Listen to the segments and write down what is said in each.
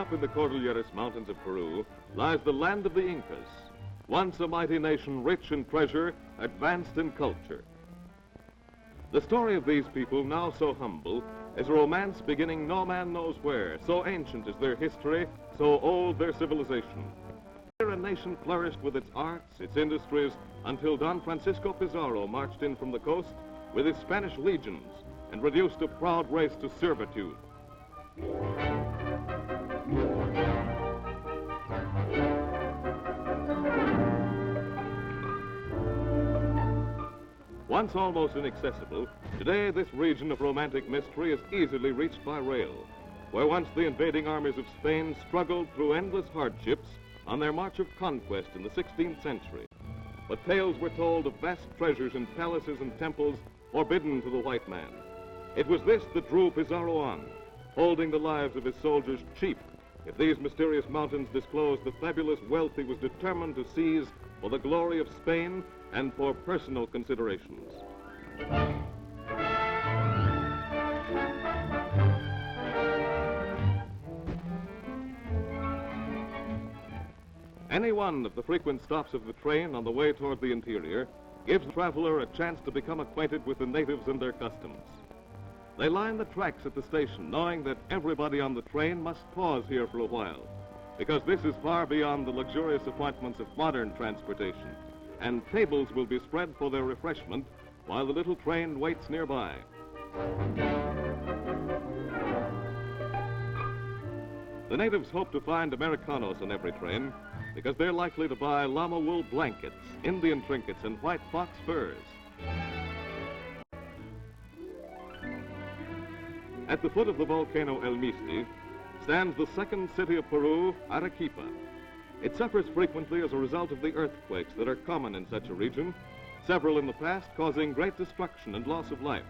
up in the Cordilleras Mountains of Peru lies the land of the Incas, once a mighty nation rich in treasure, advanced in culture. The story of these people, now so humble, is a romance beginning no man knows where. So ancient is their history, so old their civilization. Here a nation flourished with its arts, its industries, until Don Francisco Pizarro marched in from the coast with his Spanish legions and reduced a proud race to servitude. Once almost inaccessible, today this region of romantic mystery is easily reached by rail, where once the invading armies of Spain struggled through endless hardships on their march of conquest in the 16th century. But tales were told of vast treasures in palaces and temples forbidden to the white man. It was this that drew Pizarro on, holding the lives of his soldiers cheap if these mysterious mountains disclosed the fabulous wealth he was determined to seize for the glory of Spain and for personal considerations. Any one of the frequent stops of the train on the way toward the interior gives the traveler a chance to become acquainted with the natives and their customs. They line the tracks at the station, knowing that everybody on the train must pause here for a while, because this is far beyond the luxurious appointments of modern transportation, and tables will be spread for their refreshment while the little train waits nearby. The natives hope to find Americanos on every train because they're likely to buy llama wool blankets, Indian trinkets, and white fox furs. At the foot of the volcano El Misti stands the second city of Peru, Arequipa. It suffers frequently as a result of the earthquakes that are common in such a region, several in the past causing great destruction and loss of life.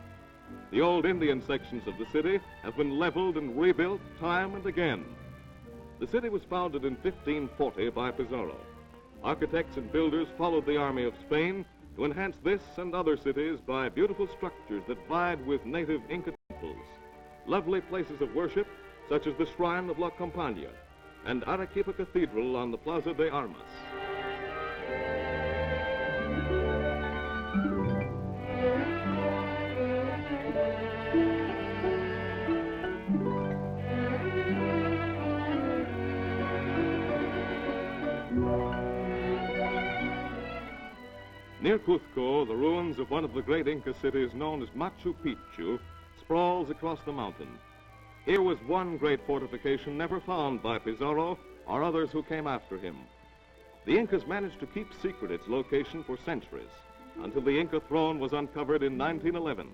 The old Indian sections of the city have been leveled and rebuilt time and again. The city was founded in 1540 by Pizarro. Architects and builders followed the army of Spain to enhance this and other cities by beautiful structures that vied with native Inca temples, lovely places of worship such as the Shrine of La Compañía and Arequipa Cathedral on the Plaza de Armas. Near Cuzco, the ruins of one of the great Inca cities known as Machu Picchu sprawls across the mountain. Here was one great fortification never found by Pizarro or others who came after him. The Incas managed to keep secret its location for centuries, until the Inca throne was uncovered in 1911.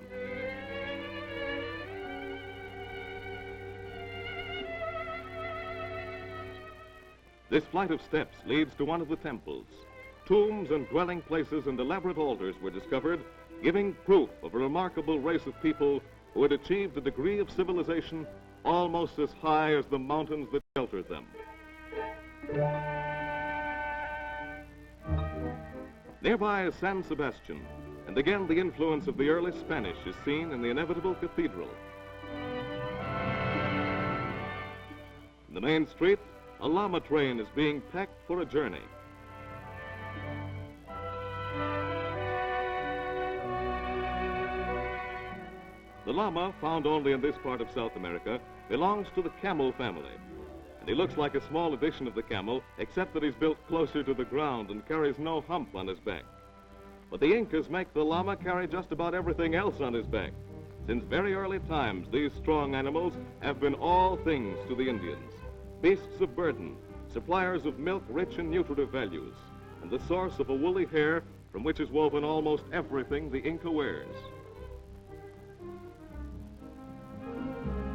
This flight of steps leads to one of the temples. Tombs and dwelling places and elaborate altars were discovered, giving proof of a remarkable race of people who had achieved a degree of civilization almost as high as the mountains that sheltered them. Nearby is San Sebastian, and again the influence of the early Spanish is seen in the inevitable cathedral. In the main street, a llama train is being packed for a journey. The llama, found only in this part of South America, belongs to the camel family. And he looks like a small edition of the camel, except that he's built closer to the ground and carries no hump on his back. But the Incas make the llama carry just about everything else on his back. Since very early times, these strong animals have been all things to the Indians. Beasts of burden, suppliers of milk rich in nutritive values, and the source of a woolly hair from which is woven almost everything the Inca wears.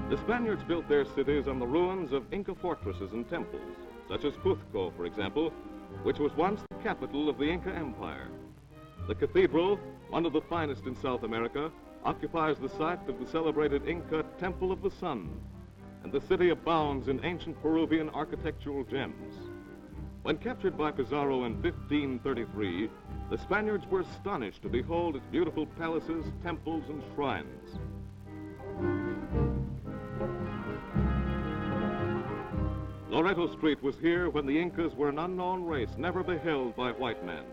The Spaniards built their cities on the ruins of Inca fortresses and temples, such as Cuzco, for example, which was once the capital of the Inca Empire. The cathedral, one of the finest in South America, occupies the site of the celebrated Inca Temple of the Sun, and the city abounds in ancient Peruvian architectural gems. When captured by Pizarro in 1533, the Spaniards were astonished to behold its beautiful palaces, temples, and shrines. Loreto Street was here when the Incas were an unknown race never beheld by white men.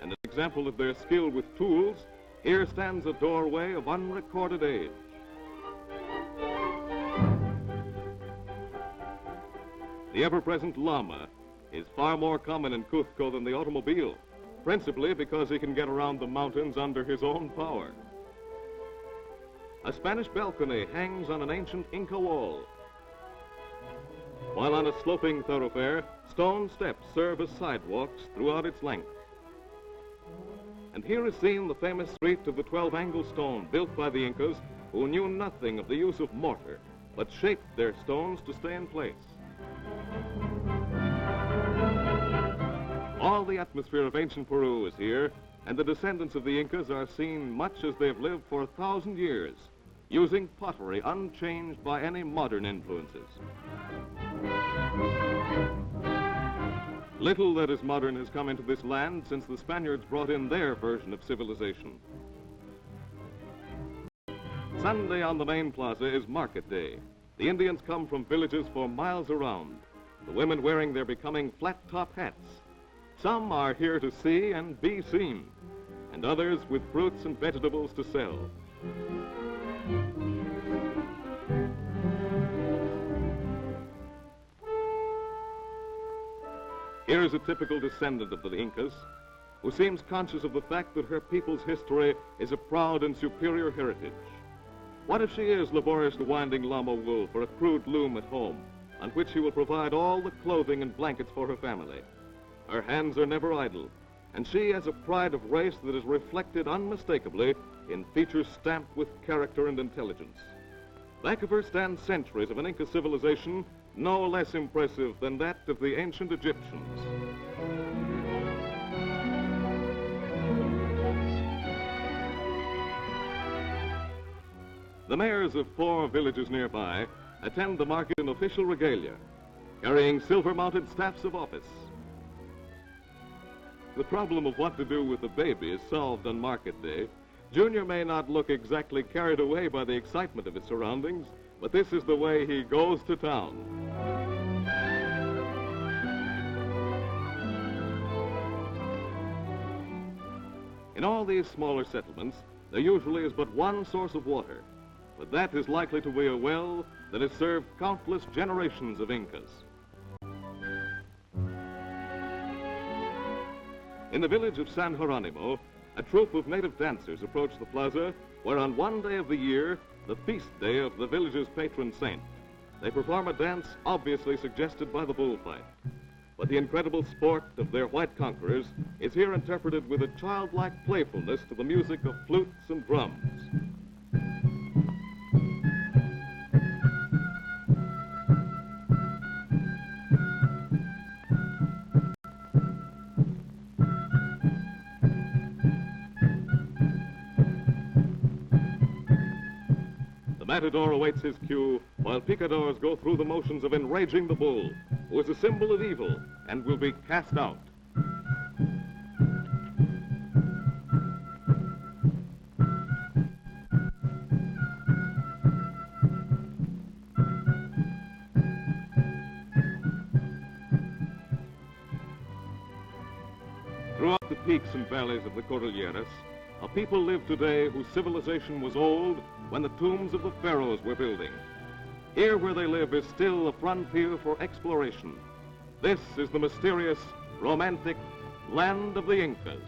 And an example of their skill with tools, here stands a doorway of unrecorded age. The ever-present llama is far more common in Cuzco than the automobile, principally because he can get around the mountains under his own power. A Spanish balcony hangs on an ancient Inca wall, while on a sloping thoroughfare, stone steps serve as sidewalks throughout its length. And here is seen the famous street of the 12-angle stone built by the Incas, who knew nothing of the use of mortar, but shaped their stones to stay in place. All the atmosphere of ancient Peru is here, and the descendants of the Incas are seen much as they've lived for 1,000 years, using pottery unchanged by any modern influences. Little that is modern has come into this land since the Spaniards brought in their version of civilization. Sunday on the main plaza is market day. The Indians come from villages for miles around, the women wearing their becoming flat-top hats. Some are here to see and be seen, and others with fruits and vegetables to sell. Here is a typical descendant of the Incas, who seems conscious of the fact that her people's history is a proud and superior heritage. What if she is laboriously winding llama wool for a crude loom at home, on which she will provide all the clothing and blankets for her family? Her hands are never idle, and she has a pride of race that is reflected unmistakably in features stamped with character and intelligence. Back of her stand centuries of an Inca civilization no less impressive than that of the ancient Egyptians. The mayors of 4 villages nearby attend the market in official regalia, carrying silver-mounted staffs of office. The problem of what to do with the baby is solved on market day. Junior may not look exactly carried away by the excitement of his surroundings, but this is the way he goes to town. In all these smaller settlements, there usually is but one source of water, but that is likely to be a well that has served countless generations of Incas. In the village of San Jeronimo, a troupe of native dancers approach the plaza, where on one day of the year, the feast day of the village's patron saint, they perform a dance obviously suggested by the bullfight. But the incredible sport of their white conquerors is here interpreted with a childlike playfulness to the music of flutes and drums. The matador awaits his cue, while picadors go through the motions of enraging the bull, who is a symbol of evil and will be cast out. Throughout the peaks and valleys of the Cordilleras, a people live today whose civilization was old when the tombs of the pharaohs were building. Here where they live is still a frontier for exploration. This is the mysterious, romantic land of the Incas.